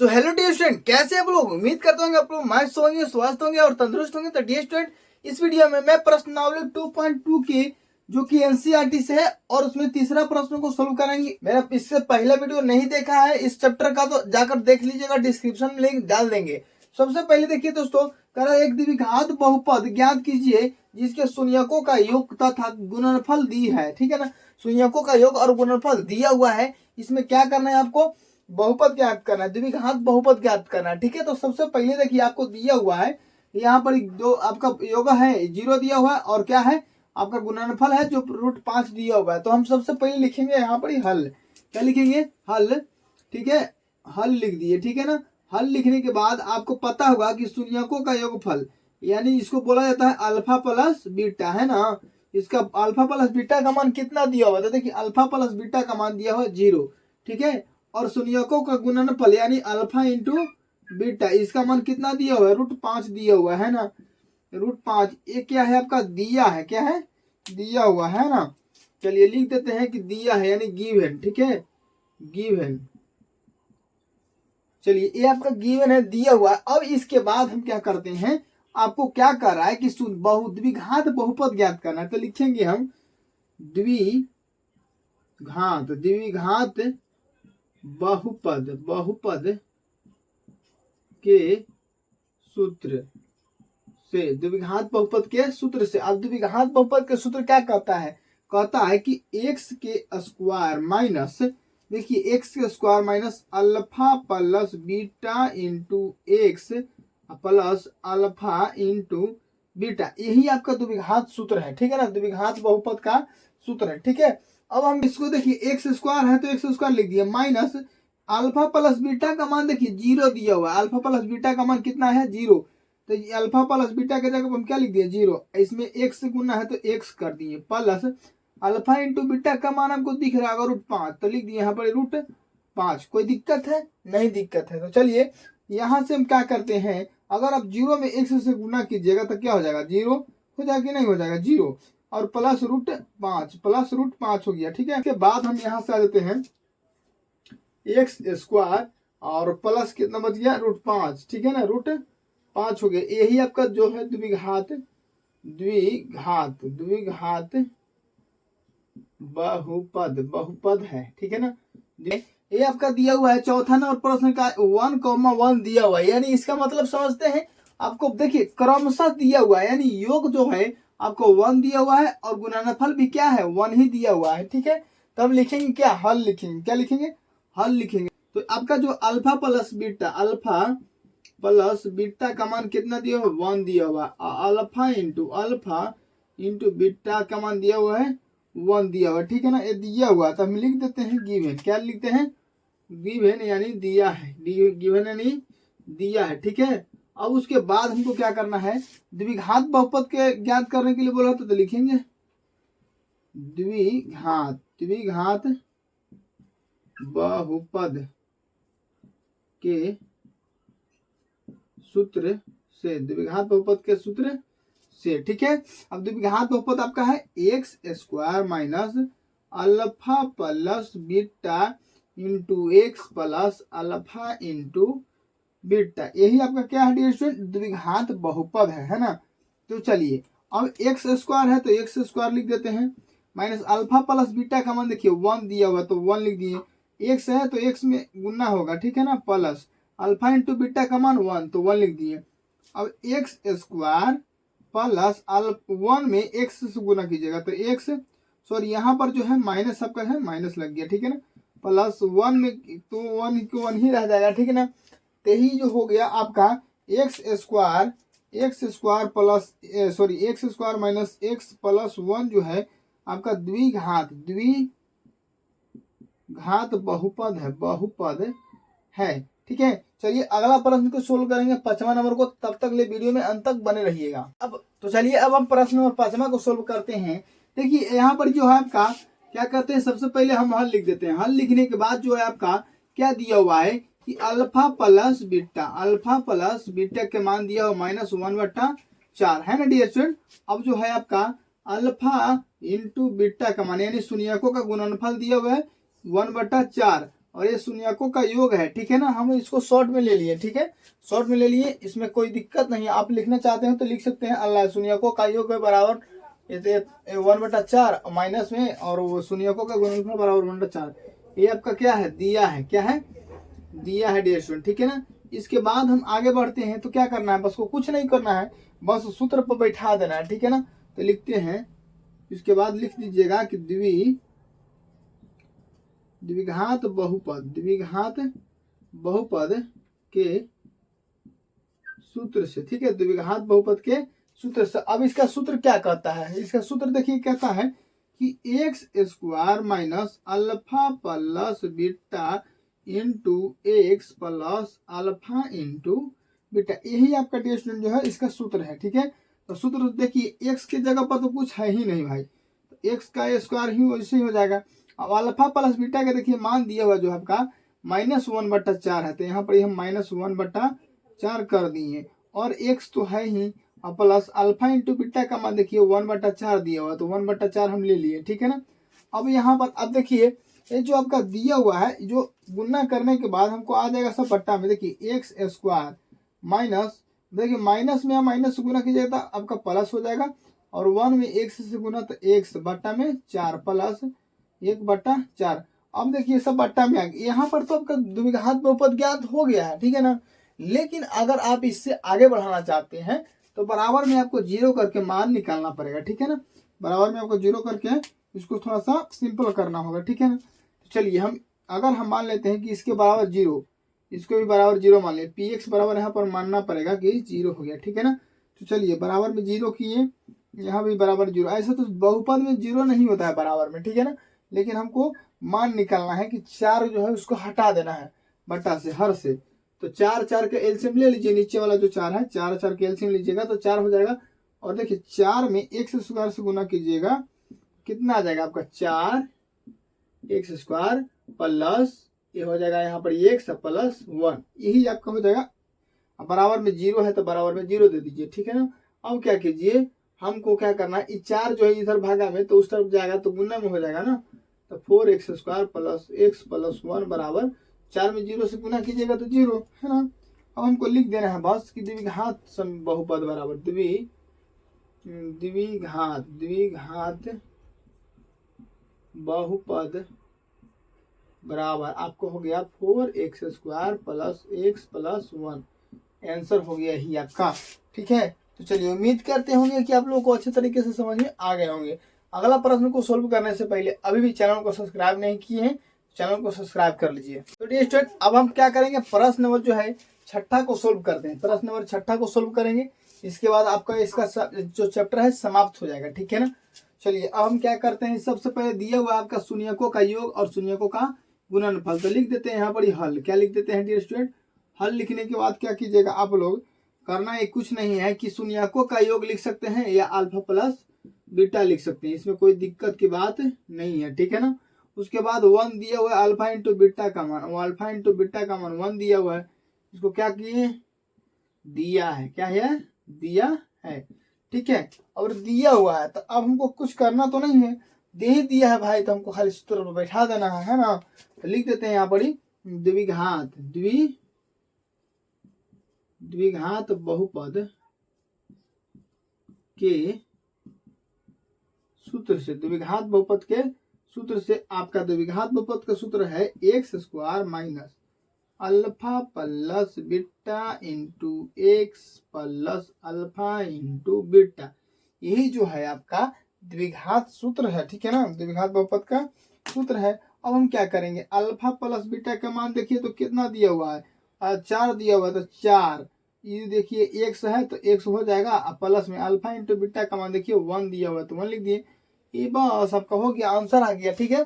So hello dear student, कैसे आप लोग? उम्मीद करते होंगे आप लोग मस्त होंगे, स्वस्थ होंगे और तंदुरुस्त होंगे। तो डियर स्टूडेंट, इस वीडियो में मैं प्रश्नावली 2.2 की जो कि एनसीईआरटी से है और उसमें तीसरा प्रश्न को सोल्व करेंगे। मेरा इससे पहला वीडियो नहीं देखा है इस चैप्टर का तो जाकर देख लीजिएगा, डिस्क्रिप्शन में लिंक डाल देंगे। सबसे पहले देखिए दोस्तों, कह रहा है एक द्विघात बहुपद ज्ञात कीजिए जिसके शून्यकों का योग तथा गुणनफल दी है। ठीक है ना, शून्यकों का योग और गुणनफल दिया हुआ है। इसमें क्या करना है आपको? बहुपद ज्ञात करना है, द्विघात बहुपद ज्ञात करना है। ठीक है, तो सबसे पहले देखिए आपको दिया हुआ है यहाँ पर जो आपका योग है 0 दिया हुआ है और क्या है आपका गुणनफल है जो √5 दिया हुआ है। तो हम सबसे पहले लिखेंगे यहाँ पर हल। क्या लिखेंगे? हल। ठीक है, हल लिख दिए। ठीक है ना, हल लिखने के बाद आपको पता होगा कि शून्यकों का योगफल यानी इसको बोला जाता है अल्फा प्लस बीटा, है ना। इसका अल्फा प्लस बीटा का मान कितना दिया हुआ था? देखिए अल्फा प्लस बीटा का मान दिया हुआ 0। ठीक है, और शून्यकों का गुणनफल यानी अल्फा इंटू बीटा, इसका मान कितना दिया हुआ है? √5 दिया हुआ है ना। √5 ये क्या है आपका? दिया है। क्या है? दिया हुआ है ना। चलिए लिख देते हैं कि दिया है यानी गिवन। ठीक है, गिवन। चलिए ये आपका गिवन है, दिया हुआ। अब इसके बाद हम क्या करते हैं, आपको क्या कर रहा है कि द्विघात बहुपद ज्ञात करना है। तो लिखेंगे हम द्विघात बहुपद के सूत्र से, द्विघात बहुपद के सूत्र से। अब द्विघात बहुपद के सूत्र क्या कहता है? कहता है कि x के स्क्वायर माइनस, देखिए x के square minus alpha plus beta into x plus alpha into beta, यही आपका द्विघात सूत्र है। ठीक है ना, द्विघात बहुपद का सूत्र है। ठीक है, अब हम इसको देखिए एक्स स्क्वायर है तो एक्स स्क्वायर लिख दिया माइनस अल्फा प्लस बीटा का मान देखिए 0 दिया हुआ है। अल्फा प्लस बीटा का मान कितना है? 0। तो अल्फा प्लस बीटा के जगह हम क्या लिख दिए? 0। इसमें एक्स गुना है तो एक्स कर दिए प्लस अल्फा इंटू बीटा का मान हमको दिख रहा है √5 तो लिख दिए यहाँ पर √5। कोई दिक्कत है? नहीं दिक्कत है। तो चलिए यहाँ से हम क्या करते हैं, अगर आप 0 में एक्स से गुना कीजिएगा तो क्या हो जाएगा? 0 हो जाएगा। नहीं हो जाएगा? 0 और प्लस √5 हो गया। ठीक है, इसके बाद हम यहाँ से आ जाते हैं एक्स स्क्वायर और प्लस कितना बच गया? √5। ठीक है ना, √5 हो गया। यही आपका जो है द्विघात बहुपद है। ठीक है ना, ये आपका दिया हुआ है। चौथा नंबर प्रश्न का 1,1 दिया हुआ है, यानी इसका मतलब समझते हैं आपको। देखिए क्रमशः दिया हुआ है, यानी योग जो है आपको 1 दिया हुआ है और गुणनफल भी क्या है? 1 ही दिया हुआ है। ठीक है, तब लिखेंगे क्या? हल लिखेंगे। क्या लिखेंगे? हल लिखेंगे। तो आपका जो अल्फा प्लस बीटा का मान कितना दिया हुआ? 1 दिया हुआ। अल्फा इंटू बीटा का मान दिया हुआ है 1 दिया हुआ। ठीक है ना, ये दिया हुआ तो हम लिख देते हैं गिवन। क्या लिखते हैं? गिवन यानी दिया है। गिवन यानी दिया है। ठीक है, अब उसके बाद हमको क्या करना है? द्विघात बहुपद के ज्ञात करने के लिए बोला तो लिखेंगे द्विघात बहुपद के सूत्र से, द्विघात बहुपद के सूत्र से। ठीक है, अब द्विघात बहुपद आपका है x square minus alpha plus beta into x plus alpha into beta, यही आपका क्या है डियर स्टूडेंट? द्विघात बहुपद है ना। तो चलिए अब एक्स स्क्वायर है तो एक्स स्क्वायर लिख देते हैं माइनस अल्फा प्लस बीटा का मान देखिए 1 दिया हुआ तो 1 लिख दिए। एक्स है तो एक्स में गुना होगा। ठीक है ना, प्लस अल्फा इंटू बीटा का मान 1 तो 1 लिख दिए। अब एक्स स्क्वायर प्लस 1 में एक्स से गुना कीजिएगा तो एक्स, सॉरी यहाँ पर जो है माइनस सबका है, माइनस लग गया। ठीक है ना, प्लस 1 में तो 1 ही रह जाएगा। ठीक है ना, तो ही जो हो गया आपका x square plus x square minus x plus 1 जो है आपका द्विघात बहुपद है। ठीक है, चलिए अगला प्रश्न को सोल्व करेंगे 5वां नंबर को। तब तक ले वीडियो में अंत तक बने रहिएगा। अब तो चलिए अब हम प्रश्न नंबर 5वां को सोल्व करते हैं। देखिए यहाँ पर जो है आपका क्या करते हैं, सबसे पहले हम हल लिख देते हैं। हल लिखने के बाद जो है आपका क्या दिया हुआ है कि अल्फा प्लस बीटा के मान दिया हुआ -1/4 है ना डियर स्टूडेंट। अब जो है आपका अल्फा इंटू बीटा का मान यानी शून्यकों का गुणनफल दिया हुआ है 1/4 और ये शून्यकों का योग है, ठीक है ना। हम इसको शॉर्ट में ले लिए, ठीक है, शॉर्ट में ले लिए, इसमें कोई दिक्कत नहीं। आप लिखना चाहते हैं तो लिख सकते हैं। अल्लाह शून्यकों का योग है बराबर ये 1/4 माइनस में, और वो शून्यकों का गुणनफल बराबर 1/4। ये आपका क्या है, दिया है, क्या है, दिया है डियर स्टूडेंट, ठीक है ना। इसके बाद हम आगे बढ़ते हैं तो क्या करना है, बस को कुछ नहीं करना है, बस सूत्र पर बैठा देना है, ठीक है ना। तो लिखते हैं, इसके बाद लिख दीजिएगा कि द्विघात बहुपद के सूत्र से, ठीक है, द्विघात बहुपद के सूत्र से। अब इसका सूत्र क्या कहता है, इसका सूत्र देखिए कहता है कि x² minus alpha plus beta into x plus alpha into beta, यही आपका डियर स्टूडेंट जो है इसका सूत्र है, ठीक है। तो सूत्र देखिए x की जगह पर तो कुछ है ही नहीं भाई, तो x का स्क्वायर ही वैसे ही हो जाएगा। अब अल्फा प्लस बीटा का देखिए मान दिया हुआ जो आपका -1/4 है, तो यहाँ पर हम -1/4 कर दिए, और x तो है ही, और प्लस अल्फा इंटू बीटा का मान देखिए 1/4 दिया हुआ, तो 1/4 हम ले लिए, ठीक है ना। अब यहाँ पर अब देखिए ये जो आपका दिया हुआ है, जो गुना करने के बाद हमको आ जाएगा सब बट्टा में, देखिए x² माइनस, देखिए माइनस में माइनस से गुना कीजिएगा तो आपका प्लस हो जाएगा, और 1 में x से गुना तो x बट्टा में 4 प्लस 1/4। अब देखिए सब बट्टा में आ गया, यहाँ पर तो आपका द्विघात बहुपद ज्ञात हो गया है, ठीक है ना। लेकिन अगर आप इससे आगे बढ़ाना चाहते हैं तो बराबर में आपको 0 करके मान निकालना पड़ेगा, ठीक है ना। बराबर में आपको 0 करके इसको थोड़ा सा सिंपल करना होगा, ठीक है ना। तो चलिए अगर हम मान लेते हैं कि इसके बराबर 0, इसको भी बराबर 0 मान लिया, px बराबर यहाँ पर मानना पड़ेगा कि 0 हो गया, ठीक है ना। तो चलिए बराबर में 0 किए, यहाँ भी बराबर 0। ऐसा तो बहुपद में 0 नहीं होता है बराबर में, ठीक है ना। लेकिन हमको मान निकालना है कि 4 जो है उसको हटा देना है बट्टा से, हर से। तो 4 के एलसीएम ले लीजिए, नीचे वाला जो 4 है 4 के एलसीएम लीजिएगा तो 4 हो जाएगा। और देखिए 4 में x² से गुना कीजिएगा, कितना आ जाएगा आपका 4x² प्लस ये हो जाएगा यहाँ पर x प्लस 1, यही आपका हो जाएगा। बराबर में 0 है तो बराबर में 0 दे दीजिए, ठीक है ना। अब क्या कीजिए, हमको क्या करना है, 4 जो है इधर भागा में तो उस तरफ जाएगा तो गुना में हो जाएगा ना, तो 4x² प्लस x प्लस 1 बराबर 4 में 0 से गुना कीजिएगा तो 0 है ना। अब हमको लिख देना है बस कि द्विघात बहुपद बराबर द्विघात बहुपद बराबर आपको हो गया 4x² plus x plus 1, answer हो गया ही आपका, ठीक है। तो चलिए उम्मीद करते होंगे कि आप लोगों को अच्छे तरीके से समझ में आ गए होंगे। अगला प्रश्न को सोल्व करने से पहले अभी भी चैनल को सब्सक्राइब नहीं किए हैं, चैनल को सब्सक्राइब कर लीजिए। तो डियर स्टूडेंट अब हम क्या करेंगे, प्रश्न नंबर जो है 6 को सोल्व करते हैं। प्रश्न नंबर 6 को सोल्व करेंगे, इसके बाद आपका इसका जो चैप्टर है समाप्त हो जाएगा, ठीक है ना। चलिए अब हम क्या करते हैं, सबसे पहले दिया हुआ आपका शून्यकों का योग और शून्यकों का गुणनफल, तो लिख देते हैं यहाँ पर हल। क्या लिख देते हैं डियर स्टूडेंट, हल लिखने के बाद क्या कीजिएगा आप लोग, करना ये कुछ नहीं है कि शून्यकों का योग लिख सकते हैं या अल्फा प्लस बीटा लिख सकते हैं, इसमें कोई दिक्कत की बात नहीं है, ठीक है ना। उसके बाद 1 दिया हुआ है अल्फा इंटू बीटा का मान, वो अल्फा इंटू बीटा का मान 1 दिया हुआ है, इसको क्या किए, दिया है, क्या है, दिया है, ठीक है। और दिया हुआ है तो अब हमको कुछ करना तो नहीं है, दे ही दिया है भाई, तो हमको खाली सूत्र पर बैठा देना है ना। तो लिख देते हैं यहाँ पर द्विघात बहुपद के सूत्र से, द्विघात बहुपद के सूत्र से आपका द्विघात बहुपद का सूत्र है x² minus alpha plus beta into x plus alpha into beta, यही जो है आपका द्विघात सूत्र है, ठीक है ना, द्विघात बहुपद का सूत्र है। अब हम क्या करेंगे, अल्फा प्लस बीटा का मान देखिए तो कितना दिया हुआ है, 4 दिया हुआ है, तो 4 ये देखिए x है तो x हो जाएगा, प्लस में अल्फा इंटू बीटा का मान देखिए 1 दिया हुआ है तो 1 लिख दिए, ये बस आपका हो गया, आंसर आ गया, ठीक है।